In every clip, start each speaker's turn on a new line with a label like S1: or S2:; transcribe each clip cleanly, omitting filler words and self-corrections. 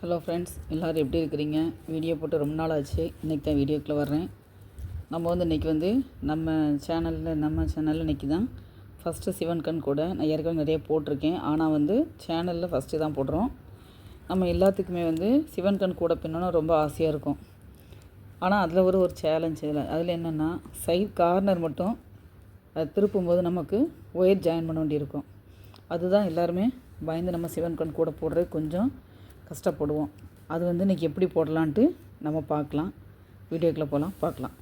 S1: Hello friends, எல்லோரும் எப்படி இருக்கிறீங்க? வீடியோ போட்டு ரொம்ப நாள் ஆச்சு. இன்றைக்கி தான் வீடியோக்குள்ளே வர்றேன். இன்றைக்கி நம்ம சேனலில் இன்றைக்கி தான் ஃபஸ்ட்டு சிவன் கண் கூட நான் ஏற்கனவே நிறைய போட்டிருக்கேன். ஆனால் சேனலில் ஃபஸ்ட்டு தான் போடுறோம். நம்ம எல்லாத்துக்குமே சிவன் கண் கூட பின்னணும் ரொம்ப ஆசையாக இருக்கும். ஆனால் அதில் ஒரு சேலஞ்ச் அதில் என்னென்னா, சைட் கார்னர் மட்டும் அது திருப்பும்போது நமக்கு ஒயர் ஜாயின் பண்ண வேண்டியிருக்கும். அதுதான் எல்லாருமே பயந்து நம்ம சிவன் கண் கூட போடுறது கொஞ்சம் கஷ்டப்படுவோம். அது இன்றைக்கி எப்படி போடலான்ட்டு நம்ம பார்க்கலாம். வீடியோக்குள்ளே போகலாம், பார்க்கலாம்.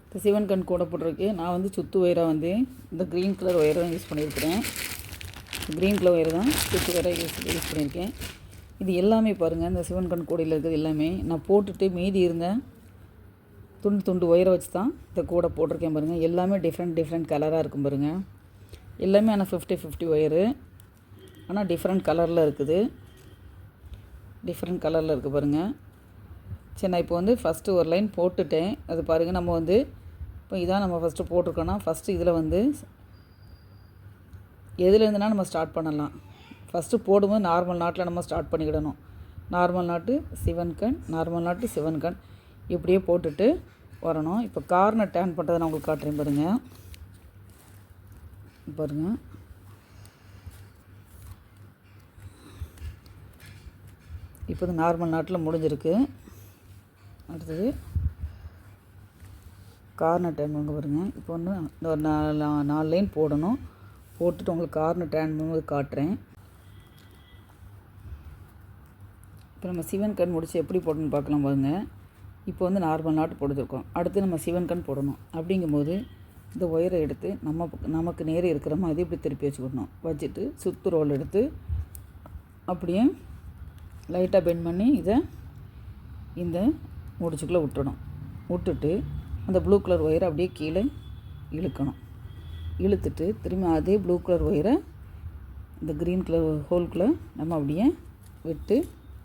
S1: இந்த சிவன் கண் கூட போடுறதுக்கு நான் சுத்து ஒயராக இந்த க்ரீன் கலர் ஒயரை தான் யூஸ் பண்ணியிருக்கிறேன். க்ரீன் கலர் ஒயர் தான் சுத்து ஒயராக யூஸ் பண்ணியிருக்கேன். இது எல்லாமே பாருங்கள், இந்த சிவன் கண் கூடையில் இருக்கிறது எல்லாமே நான் போட்டுட்டு மீதி இருந்த துண்டு ஒயரை வச்சு தான் இந்த கூடை போட்டிருக்கேன் பாருங்கள். எல்லாமே டிஃப்ரெண்ட் கலராக இருக்கும் பாருங்கள். எல்லாமே ஆனால் 50-50 ஒயரு, ஆனால் டிஃப்ரெண்ட் கலரில் இருக்குது. பாருங்கள். சரி, நான் இப்போ ஃபஸ்ட்டு ஒரு லைன் போட்டுட்டேன். அது பாருங்கள், நம்ம இப்போ இதான் நம்ம ஃபஸ்ட்டு போட்டிருக்கோன்னா ஃபஸ்ட்டு இதில் எதுலேருந்துனா நம்ம ஸ்டார்ட் பண்ணலாம். ஃபஸ்ட்டு போடும்போது நார்மல் நாட்டில் நம்ம ஸ்டார்ட் பண்ணிக்கிடணும். நார்மல் நாட்டு சிவன் கண், நார்மல் நாட்டு சிவன் கண் இப்படியே போட்டுட்டு வரணும். இப்போ கார்னர் டேர்ன் பண்ணுறதை நான் உங்களுக்கு காட்டுறேன் பாருங்கள். இப்போ நார்மல் நாட்டில் முடிஞ்சிருக்கு. அடுத்தது கார்னர் டேர்ன் பண்ணுங்க பாருங்கள். இப்போ இந்த ஒரு 4 லைன் போடணும். போட்டுட்டு உங்களுக்கு கார்னர் டேர்ன் பண்ணும்போது காட்டுறேன். இப்போ நம்ம சிவன் கண் முடித்து எப்படி போடணும்னு பார்க்கலாம் பாருங்கள். இப்போ நார்மல் நாட்டு போட்டுருக்கோம். அடுத்து நம்ம சிவன் கண் போடணும். அப்படிங்கும்போது இந்த ஒயரை எடுத்து நமக்கு நேரே இருக்கிற மாதிரி இப்படி திருப்பி வச்சுக்கணும். வச்சுட்டு சுத்து ரோல் எடுத்து அப்படியே லைட்டாக பெண்ட் பண்ணி இதை இந்த முடிச்சுக்குள்ளே விட்டுட்டு அந்த ப்ளூ கலர் ஒயரை அப்படியே கீழே இழுக்கணும். இழுத்துட்டு திரும்பி அதே ப்ளூ கலர் ஒயரை இந்த க்ரீன் கலர் ஹோல்குள்ளே நம்ம அப்படியே விட்டு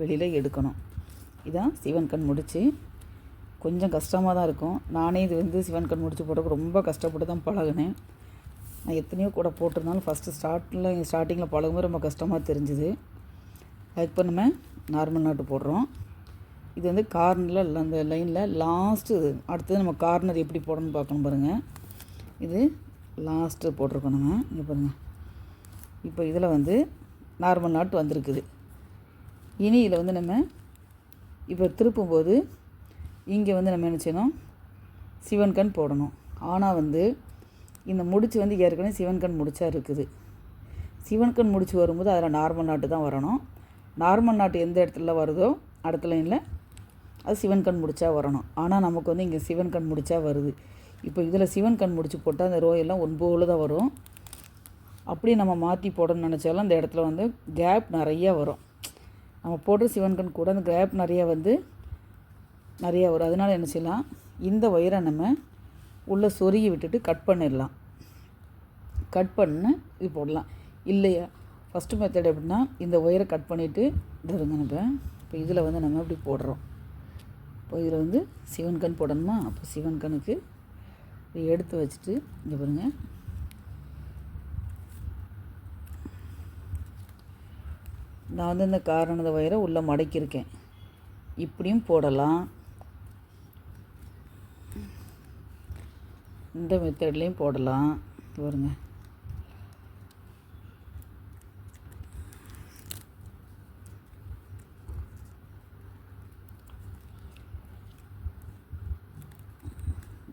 S1: வெளியில் எடுக்கணும். இதான் சிவன் கண் முடிச்சு. கொஞ்சம் கஷ்டமாக தான் இருக்கும். நானே இது சிவன் கண் முடிச்சு போடுறதுக்கு ரொம்ப கஷ்டப்பட்டு தான் பழகினேன். நான் எத்தனையோ கூட போட்டிருந்தாலும் ஃபஸ்ட்டு ஸ்டார்டிங்கில் பழகும்போது ரொம்ப கஷ்டமாக தெரிஞ்சுது. அதுக்கு நம்ம நார்மல் நாட்டு போடுறோம். இது கார்னரில் அந்த லைனில் லாஸ்ட்டு. அடுத்தது நம்ம கார்னர் எப்படி போடணும்னு பார்க்கணும் பாருங்கள். இது லாஸ்ட்டு போட்டிருக்கோம் நம்ம. இங்கே பாருங்கள். இப்போ இதில் நார்மல் நாட்டு வந்திருக்குது. இனி இதில் நம்ம இப்போ திருப்பும்போது இங்கே நம்ம என்ன செய்யணும், சிவன் கண் போடணும். ஆனால் இந்த முடிச்சு ஏற்கனவே சிவன் கண் முடிச்சா இருக்குது. சிவன் கண் முடிச்சு வரும்போது அதில் நார்மல் நாட்டு தான் வரணும். நார்மல் நாட்டு எந்த இடத்துல வருதோ அடுத்த லைனில் அது சிவன் கண் முடிச்சா வரணும். ஆனால் நமக்கு இங்கே சிவன் கண் முடிச்சா வருது. இப்போ இதில் சிவன் கண் முடிச்சு போட்டால் அந்த ரோயெல்லாம் ஒன்போல தான் வரும். அப்படியே நம்ம மாற்றி போடணும்னு நினச்சாலும் அந்த இடத்துல கேப் நிறையா வரும். நம்ம போடுற சிவன் கண் கூட அந்த கேப் நிறையா வரும். அதனால் என்ன செய்யலாம், இந்த ஒயரை நம்ம உள்ளே சொருகி விட்டுட்டு கட் பண்ணிடலாம். கட் பண்ண இது போடலாம். இல்லையா, ஃபஸ்ட்டு மெத்தட் எப்படின்னா இந்த ஒயரை கட் பண்ணிவிட்டு தருங்க. இப்போ இதில் நம்ம இப்படி போடுறோம். இப்போ இதில் சிவன் கண் போடணுமா, அப்போ சிவன் கண்ணுக்கு எடுத்து வச்சுட்டு இங்கே பாருங்கள். நான் இந்த காரண ஒயரை உள்ளே மடக்கியிருக்கேன். இப்படியும் போடலாம், இந்த மெத்தட்லேயும் போடலாம். பாருங்க,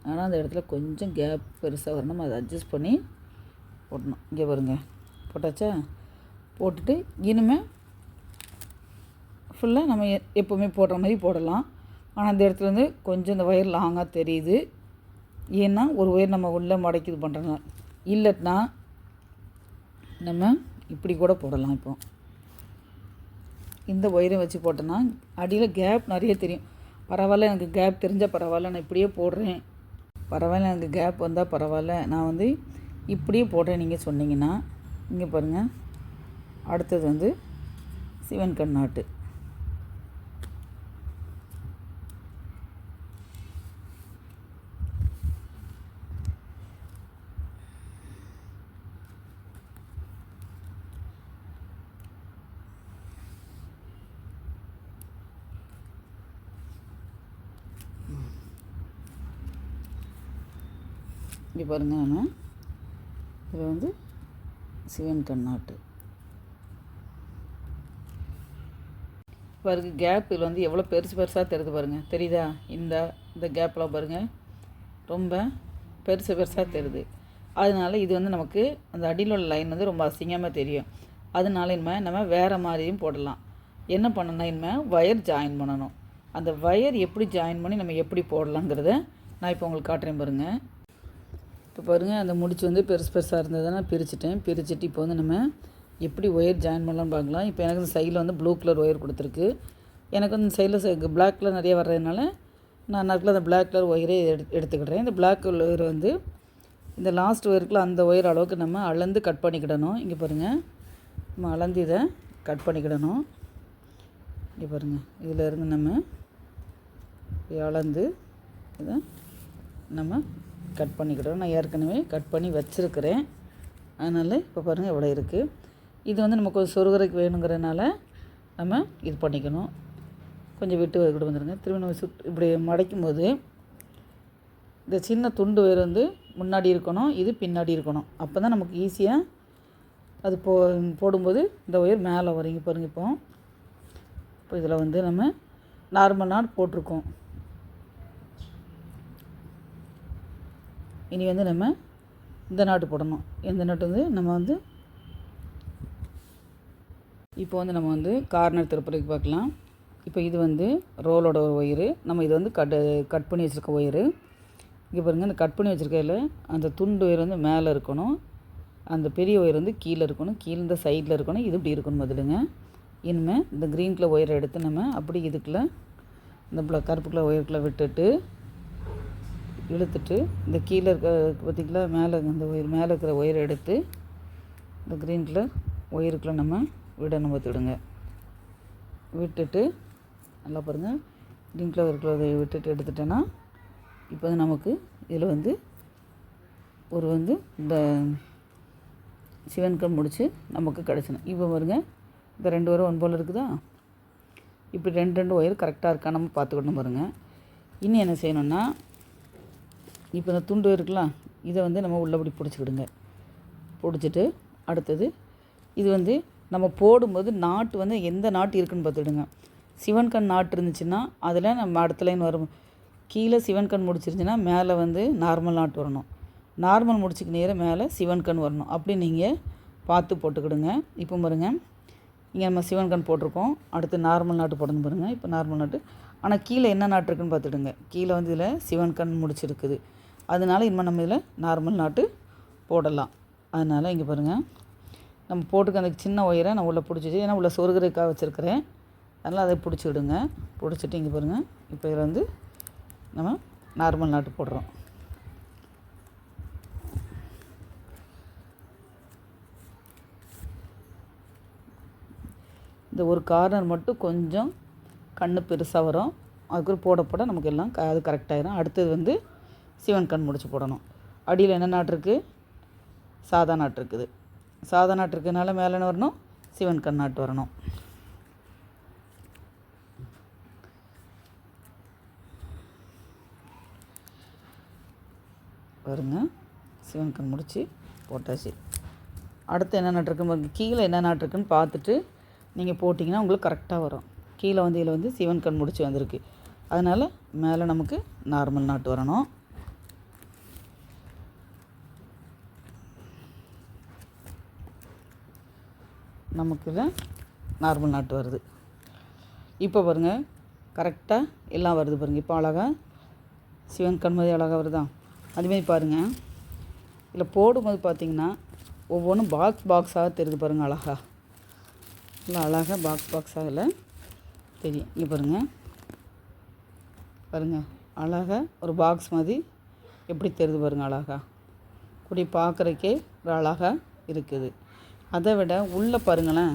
S1: ஆனால் அந்த இடத்துல கொஞ்சம் கேப் பெருசாக வரணும். அதை அட்ஜஸ்ட் பண்ணி போடணும். இங்கே பாருங்கள், போட்டாச்சா? போட்டுட்டு இனிமேல் ஃபுல்லாக நம்ம எப்போவுமே போடுற மாதிரி போடலாம். ஆனால் அந்த இடத்துல கொஞ்சம் இந்த ஒயர் லாங்காக தெரியுது. ஏன்னா ஒரு ஒயர் நம்ம உள்ளே மடக்கி இது பண்ணுறோங்க. இல்லைன்னா நம்ம இப்படி கூட போடலாம். இப்போ இந்த ஒயரை வச்சு போட்டோன்னா அடியில் கேப் நிறைய தெரியும். பரவாயில்ல, எனக்கு கேப் தெரிஞ்சால் பரவாயில்ல, நான் இப்படியே போடுறேன், பரவாயில்ல, எனக்கு கேப் வந்தால் பரவாயில்ல, நான் இப்படியே போடுறேன் நீங்கள் சொன்னீங்கன்னா. இங்கே பாருங்கள், அடுத்தது சிவன் கண் நாட்டு. இங்கே பாருங்கள், நம்ம இதில் வந்து சிவன் கண் நாட்டு பாருங்கள். கேப் இதில் வந்து எவ்வளோ பெருசு பெருசாக தெரியுது பாருங்கள். தெரியுதா? இந்த கேப்லாம் பாருங்கள், ரொம்ப பெருசு பெருசாக தெரியுது. அதனால இது வந்து நமக்கு அந்த அடியில் உள்ள லைன் வந்து ரொம்ப அசிங்கமாக தெரியும். அதனால இனிமேல் நம்ம வேறு மாதிரியும் போடலாம். என்ன பண்ணணும்னா இனிமேல் ஒயர் ஜாயின் பண்ணணும். அந்த ஒயர் எப்படி ஜாயின் பண்ணி நம்ம எப்படி போடலாங்கிறத நான் இப்போ உங்களுக்கு காட்டுறேன் பாருங்கள். இப்போ பாருங்கள், அந்த முடிச்சு வந்து பெருசு பெருசாக இருந்ததை நான் பிரிச்சுட்டு இப்போ வந்து நம்ம எப்படி ஒயர் ஜாயின் பண்ணலான்னு பார்க்கலாம். இப்போ எனக்கு இந்த சைடில் வந்து ப்ளூ கலர் ஒயர் கொடுத்துருக்கு. எனக்கு வந்து சைடில் பிளாக் கலர் நிறைய வர்றதுனால நான் நடுவில் அந்த பிளாக் கலர் ஒயரே எடுத்துக்கிடுறேன். இந்த பிளாக் கலர் ஒயர் வந்து இந்த லாஸ்ட் ஒயருக்குள்ள அந்த ஒயர் அளவுக்கு நம்ம அளந்து கட் பண்ணிக்கிடணும். இங்கே பாருங்கள், நம்ம அளந்து இதை கட் பண்ணிக்கிடணும். இங்கே பாருங்கள், இதில் இருந்து நம்ம அளந்து இதை நம்ம கட் பண்ணிக்கிடணும். நான் ஏற்கனவே கட் பண்ணி வச்சுருக்கிறேன். அதனால் இப்போ பாருங்கள் எவ்வளோ இருக்குது. இது வந்து நமக்கு கொஞ்சம் சொருகரைக்கு வேணுங்கிறதுனால நம்ம இது பண்ணிக்கணும். கொஞ்சம் விட்டு கூட வந்துடுங்க. திரும்ப நம்ம இப்படி மடைக்கும் போது இந்த சின்ன துண்டு ஒயர் வந்து முன்னாடி இருக்கணும், இது பின்னாடி இருக்கணும். அப்போ தான் நமக்கு ஈஸியாக அது போடும்போது இந்த ஒயர் மேலே வரும். பாருங்கள், இப்போ இதில் வந்து நம்ம நார்மல் நாட் போட்டிருக்கோம். இனி வந்து நம்ம இந்த நாட்டு போடணும். இந்த நாட்டு வந்து நம்ம வந்து இப்போ வந்து நம்ம வந்து கார்னர் திருப்பறைக்கு பார்க்கலாம். இப்போ இது வந்து ரோலோட ஒயரு. நம்ம இது வந்து கட் பண்ணி வச்சுருக்க ஒயரு. இங்கே பாருங்கள், இந்த கட் பண்ணி வச்சுருக்கையில் அந்த துண்டு ஒயர் வந்து மேலே இருக்கணும், அந்த பெரிய ஒயர் வந்து கீழே இருக்கணும், கீழே இந்த சைடில் இருக்கணும். இது இப்படி இருக்கணும் முதலுங்க. இனிமேல் இந்த க்ரீன் கலர் ஒயரை எடுத்து நம்ம அப்படி இதுக்குள்ளே இந்த கருப்பு கலர் ஒயருக்குள்ளே விட்டுட்டு இழுத்துட்டு இந்த கீழே இருக்க பார்த்திங்களா மேலே இந்த ஒயர் மேலே இருக்கிற ஒயரை எடுத்து இந்த க்ரீன் கலர் ஒயருக்குள்ளே நம்ம விடணும். பார்த்துவிடுங்க. விட்டுட்டு நல்லா பாருங்கள், க்ரீன் கலர் இருக்கிறத விட்டுட்டு எடுத்துட்டேன்னா இப்போ வந்து நமக்கு இதில் வந்து இந்த சிவன் கண் முடிச்சு நமக்கு கிடச்சிடும். இப்போ பாருங்கள், இந்த 2 ஒயரும் ஒன் போல் இருக்குதா? இப்படி 2 ஒயர் கரெக்டாக இருக்கா நம்ம பார்த்துக்கணும் பாருங்கள். இன்னும் என்ன செய்யணும்னா, இப்போ இந்த துண்டு இருக்கலாம், இதை வந்து நம்ம உள்ளபடி பிடிச்சிக்கிடுங்க. பிடிச்சிட்டு அடுத்தது இது வந்து நம்ம போடும்போது நாட்டு வந்து எந்த நாட்டு இருக்குதுன்னு பார்த்துக்கிடுங்க. சிவன் கண் நாட்டு இருந்துச்சுன்னா அதில் நம்ம அடுத்த லைன் வரும். கீழே சிவன் கண் முடிச்சிருந்துச்சுன்னா மேலே வந்து நார்மல் நாட்டு வரணும். நார்மல் முடிச்சுக்கு நேராக மேலே சிவன் கண் வரணும். அப்படி நீங்கள் பார்த்து போட்டுக்கிடுங்க. இப்போ பாருங்கள், இங்கே நம்ம சிவன் கண் போட்டிருக்கோம். அடுத்து நார்மல் நாட்டு போடணும் பாருங்கள். இப்போ நார்மல் நாட்டு, ஆனால் கீழே என்ன நாட்டு இருக்குதுன்னு பார்த்துடுங்க. கீழே வந்து இதில் சிவன் கண் முடிச்சிருக்குது. அதனால் இனிமேல் நம்ம இதில் நார்மல் நாட்டு போடலாம். அதனால் இங்கே பாருங்கள், நம்ம போட்டுக்க அந்த சின்ன ஒயரை நான் உள்ளே பிடிச்சிச்சு, ஏன்னா உள்ள சொருகிறதுக்காக வச்சுருக்கிறேன். அதனால் அதை பிடிச்சிவிடுங்க. பிடிச்சிட்டு இங்கே பாருங்கள், இப்போ இதில் வந்து நம்ம நார்மல் நாட்டு போடுறோம். இந்த ஒரு கார்னர் மட்டும் கொஞ்சம் கண்ணு பெருசாக வரும். அதுக்கு போட நமக்கு எல்லாம் அது கரெக்டாகிடும். அடுத்தது வந்து சிவன் கண் முடிச்சு போடணும். அடியில் என்ன நாட்டு இருக்குது? சாதா நாட்டு இருக்குது. சாதா நாட்டு இருக்கிறதுனால மேலே என்ன வரணும்? சிவன் கண் நாட்டு வரணும். பாருங்க, சிவன் கண் முடிச்சு போட்டாச்சு. அடுத்து என்ன நாட்டு இருக்குன்னு கீழே என்ன நாட்டு இருக்குன்னு பார்த்துட்டு நீங்கள் போட்டிங்கன்னா உங்களுக்கு கரெக்டாக வரும். கீழே வந்து இதில் வந்து சிவன் கண் முடிச்சு வந்திருக்கு. அதனால் மேலே நமக்கு நார்மல் நாட்டு வரணும். நமக்கு நார்மல் நாட்டு வருது. இப்போ பாருங்கள், கரெக்டாக எல்லாம் வருது பாருங்கள். இப்போ அழகாக சிவன் கண் மாதிரி அழகாக வருதா? அதுமாரி பாருங்கள், இதில் போடும்போது பார்த்திங்கன்னா ஒவ்வொன்றும் பாக்ஸாக தெரியுது பாருங்கள். அழகாக இல்லை, அழகாக பாக்ஸாக இல்லை தெரியும். இங்கே பாருங்கள் அழகாக ஒரு பாக்ஸ் மாதிரி எப்படி தெரியுது பாருங்கள். அழகாக இப்படி பார்க்குறக்கே ஒரு அழகாக இருக்குது. அதை விட உள்ளே பாருங்களேன்,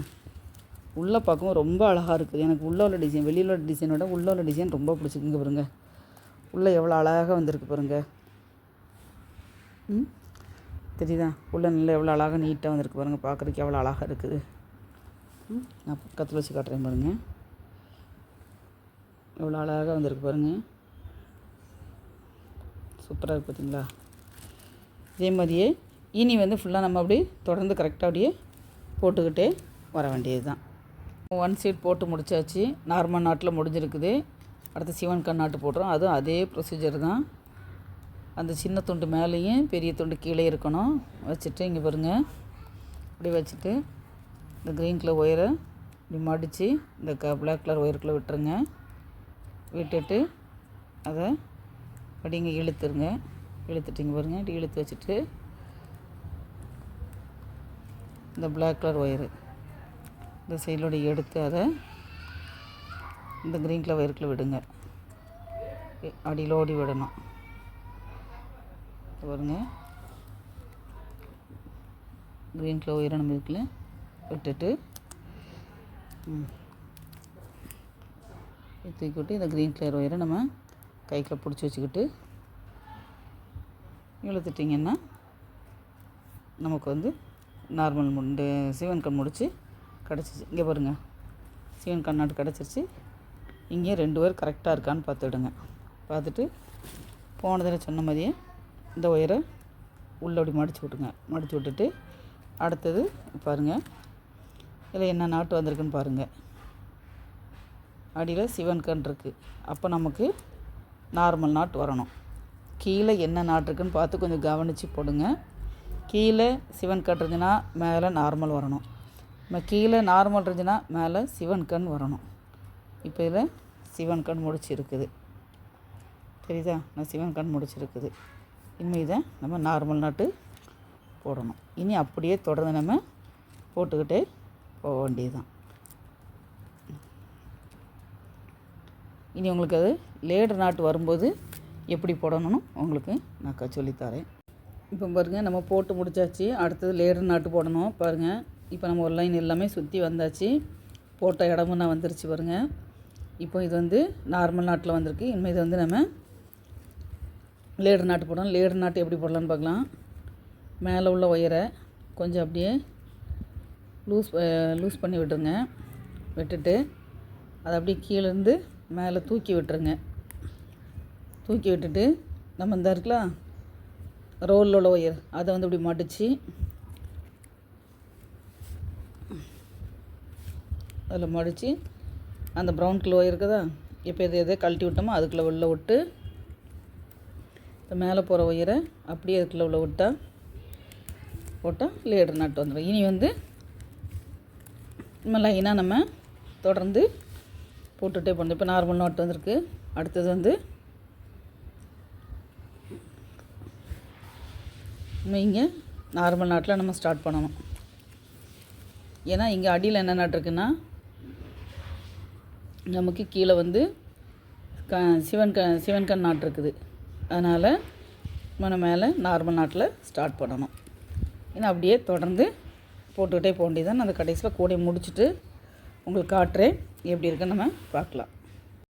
S1: உள்ளே பார்க்கவும் ரொம்ப அழகாக இருக்குது. எனக்கு உள்ளே உள்ள டிசைன் வெளியில் உள்ள டிசைனோட உள்ளே உள்ள டிசைன் ரொம்ப பிடிச்சிக்குங்க பாருங்கள். உள்ளே எவ்வளோ அழகாக வந்திருக்கு பாருங்கள். தெரியுதா? உள்ளே நல்லா எவ்வளோ அழகாக நீட்டாக வந்திருக்கு பாருங்கள். பார்க்குறதுக்கு எவ்வளோ அழகாக இருக்குது. நான் பக்கத்தில் வச்சு காட்டுறேன் பாருங்கள். எவ்வளோ அழகாக வந்திருக்கு பாருங்கள். சூப்பராக இருக்குது பார்த்தீங்களா? இதே மாதிரியே இனி வந்து ஃபுல்லாக நம்ம அப்படியே தொடர்ந்து கரெக்டாக அப்படியே போட்டுக்கிட்டே வர வேண்டியது தான். ஒன் சைட் போட்டு முடித்தாச்சு. நார்மல் நாட்டில் முடிஞ்சிருக்குது. அடுத்து சிவன் கண் நாட்டு போடுறோம். அதுவும் அதே ப்ரொசீஜர் தான். அந்த சின்ன துண்டு மேலேயும் பெரிய துண்டு கீழே இருக்கணும். வச்சுட்டு இங்கே பாருங்கள், இப்படி வச்சுட்டு இந்த க்ரீன் கலர் ஒயரை இப்படி மடித்து இந்த பிளாக் கலர் ஒயருக்குள்ளே விட்டுருங்க. விட்டுட்டு அதை அப்படி இங்கே இழுத்துருங்க. இழுத்துட்டிங்க பாருங்கள், இப்படி இழுத்து வச்சுட்டு இந்த பிளாக் கலர் ஒயரு இந்த சைடோடு எடுத்து அதை இந்த க்ரீன் கலர் ஒயருக்குள்ளே விடுங்க. அடியில் ஓடி விடணும். பாருங்க, க்ரீன் கலர் ஒயரை நம்ம இதுக்குள்ள விட்டுட்டு தூக்கி விட்டு இந்த க்ரீன் கலர் ஒயரை நம்ம கைக்குள்ள பிடிச்சி வச்சுக்கிட்டு இழுத்துட்டிங்கன்னா நமக்கு வந்து நார்மல் சிவன் கண் முடிச்சு கிடச்சிச்சு. இங்கே பாருங்கள், சிவன் கண் நாட்டு கிடச்சிருச்சு. இங்கே 2 ஒயர் கரெக்டாக இருக்கான்னு பார்த்துவிடுங்க. பார்த்துட்டு போனதில் சொன்ன மாதிரியே இந்த ஒயரை உள்ளே அப்படி மடித்து விட்டுங்க. மடித்து விட்டுட்டு அடுத்தது பாருங்கள், இதில் என்ன நாட்டு வந்திருக்குன்னு பாருங்கள். அடியில் சிவன் கண் இருக்குது. அப்போ நமக்கு நார்மல் நாட்டு வரணும். கீழே என்ன நாட்டு இருக்குன்னு பார்த்து கொஞ்சம் கவனித்து போடுங்க. கீழே சிவன் கண் இருந்துச்சுன்னா மேலே நார்மல் வரணும். கீழே நார்மல் இருந்துச்சுன்னா மேலே சிவன் கண் வரணும். இப்போ இதில் சிவன் கண் முடிச்சிருக்குது. தெரியுதா? நான் சிவன் கண் முடிச்சிருக்குது. இனிமேல் இதை நம்ம நார்மல் நாட்டு போடணும். இனி அப்படியே தொடர்ந்து நம்ம போட்டுக்கிட்டே போக வேண்டியதுதான். இனி உங்களுக்கு அது லேடர் நாட்டு வரும்போது எப்படி போடணும்னு உங்களுக்கு நான் சொல்லித்தரேன். இப்போ பாருங்கள், நம்ம போட்டு முடிச்சாச்சு. அடுத்தது லேடர் நாட்டு போடணும். பாருங்கள், இப்போ நம்ம ஒரு லைன் எல்லாமே சுற்றி வந்தாச்சு. போட்ட இடமும் நான் வந்துருச்சு பாருங்கள். இப்போ இது வந்து நார்மல் நாட்டில் வந்திருக்கு. இனிமேல் இது வந்து நம்ம லேடர் நாட்டு போடணும். லேடர் நாட்டு எப்படி போடலான்னு பார்க்கலாம். மேலே உள்ள ஒயரை கொஞ்சம் அப்படியே லூஸ் பண்ணி விட்டுருங்க. விட்டுட்டு அதை அப்படியே கீழேருந்து மேலே தூக்கி விட்டுருங்க. தூக்கி விட்டுட்டு நம்ம இந்த இருக்கலாம் ரோலில் உள்ள ஒயர் அதை வந்து இப்படி மடித்து அதில் மடித்து அந்த ப்ரௌன் கலர் ஒயர் இருக்குதா, இப்போ எதை கழட்டி விட்டோமோ அதுக்குள்ளே உள்ள விட்டு இந்த மேலே போகிற ஒயரை அப்படியே அதுக்குள்ளே உள்ள போட்டால் லேடர் நாட்டு வந்துடும். இனி வந்து நம்ம லைனாக நம்ம தொடர்ந்து போட்டுகிட்டே போகணும். இப்போ நார்மல் நாட்டு வந்திருக்கு. அடுத்தது வந்து இங்கே நார்மல் நாட்டில் நம்ம ஸ்டார்ட் பண்ணணும். ஏன்னா இங்கே அடியில் என்ன நாட்டு இருக்குன்னா நமக்கு கீழே வந்து சிவன் கண் நாட்டு இருக்குது. அதனால் நம்ம மேலே நார்மல் நாட்டில் ஸ்டார்ட் பண்ணணும். ஏன்னா அப்படியே தொடர்ந்து போட்டுக்கிட்டே போக வேண்டியதான். நான் அந்த கடைசியில் கூடையை முடிச்சுட்டு உங்களுக்கு காட்டுறேன் எப்படி இருக்குன்னு நம்ம பார்க்கலாம்.